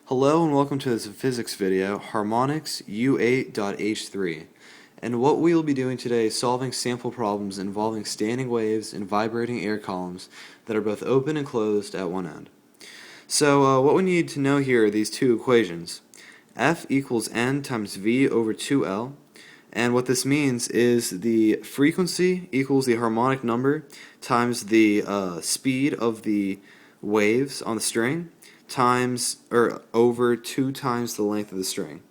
Hello and welcome to this physics video, Harmonics U08.H3. And what we will be doing today is solving sample problems involving standing waves and vibrating air columns that are both open and closed at one end. So what we need to know here are these two equations. F equals n times v over 2L. And what this means is the frequency equals the harmonic number times the speed of the waves on the string times or over 2 times the length of the string.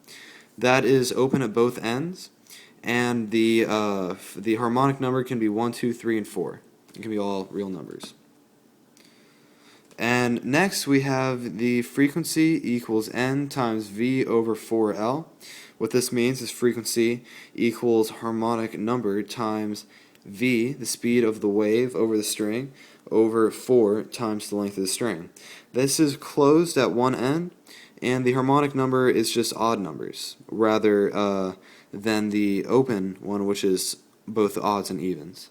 That is open at both ends, and the harmonic number can be 1, 2, 3, and 4. It can be all real numbers. And next we have the frequency equals n times v over 4L. What this means is frequency equals harmonic number times v, the speed of the wave over the string, over 4 times the length of the string. This is closed at one end, and the harmonic number is just odd numbers, rather than the open one, which is both odds and evens.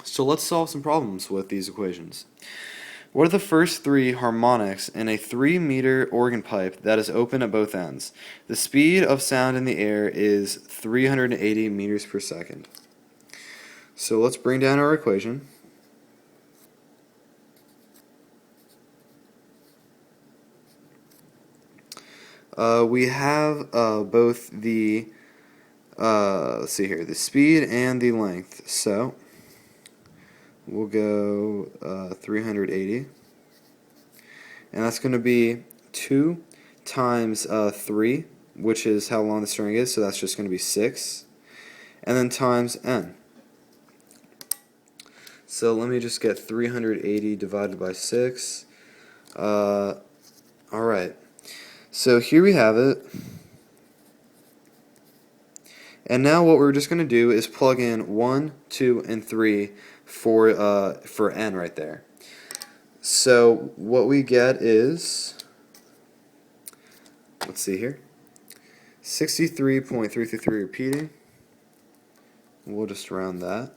So let's solve some problems with these equations. What are the first three harmonics in a 3-meter organ pipe that is open at both ends? The speed of sound in the air is 380 meters per second. So let's bring down our equation. We have both the let's see here, the speed and the length. So we'll go 380, and that's going to be 2 times 3, which is how long the string is, so that's just going to be 6, and then times n. So let me just get 380 divided by 6. Alright, so here we have it. And now what we're just going to do is plug in 1, 2, and 3 for n right there. So what we get is, let's see here, 63.333 repeating. We'll just round that.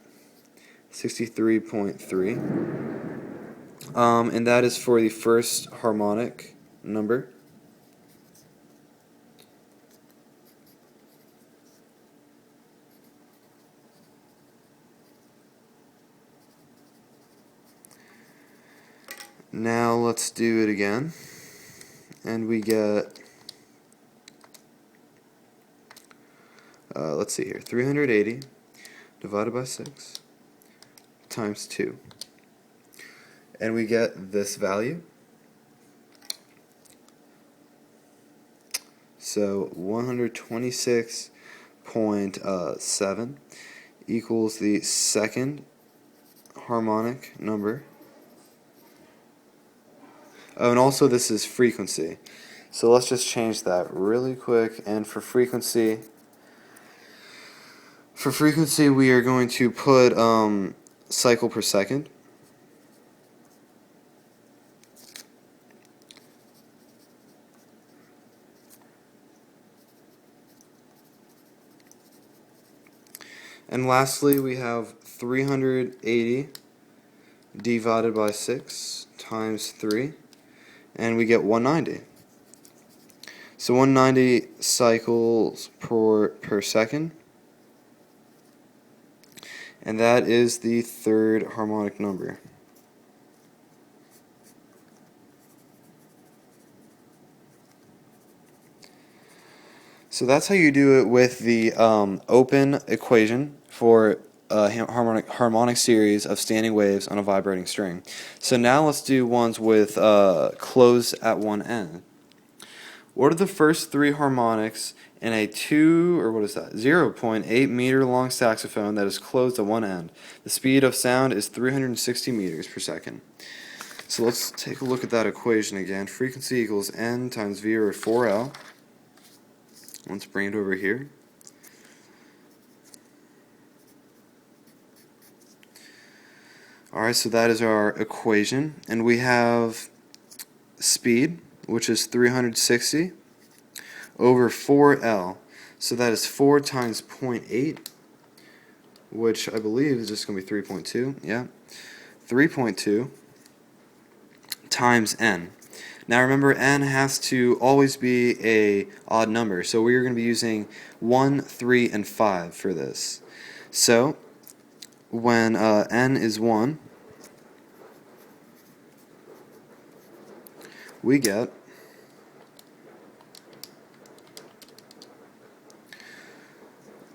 63.3. And that is for the first harmonic number. Now let's do it again, and we get, let's see here, 380 divided by 6 times 2, and we get this value. So 126.7 equals the second harmonic number. Oh, and also this is frequency. So let's just change that really quick. And for frequency we are going to put cycle per second. And lastly, we have 380 divided by 6 times 3. And we get 190. So 190 cycles per second. And that is the third harmonic number. So that's how you do it with the open equation for a harmonic series of standing waves on a vibrating string. So now let's do ones with closed at one end. What are the first three harmonics in a 0.8 meter long saxophone that is closed at one end? The speed of sound is 360 meters per second. So let's take a look at that equation again. Frequency equals n times v over 4L. Let's bring it over here. Alright, so that is our equation, and we have speed, which is 360 over 4L. So that is 4 times 0.8, which I believe is just going to be 3.2. Yeah, 3.2 times n. Now remember, n has to always be a odd number, so we're going to be using 1, 3, and 5 for this. So when n is 1, we get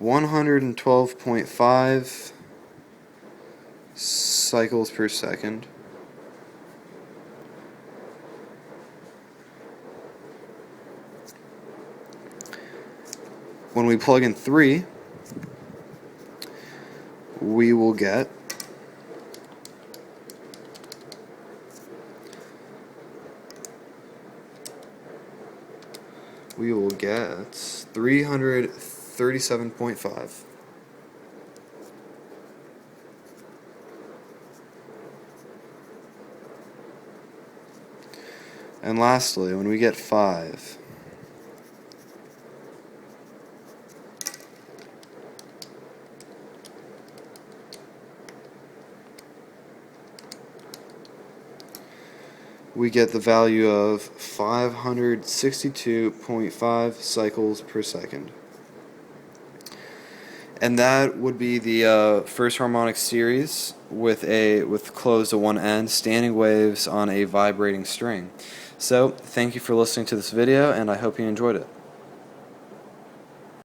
112.5 cycles per second. When we plug in 3, we will get 337.5. And lastly, when we get 5, we get the value of 562.5 cycles per second. And that would be the first harmonic series with closed to one end, standing waves on a vibrating string. So, thank you for listening to this video, and I hope you enjoyed it.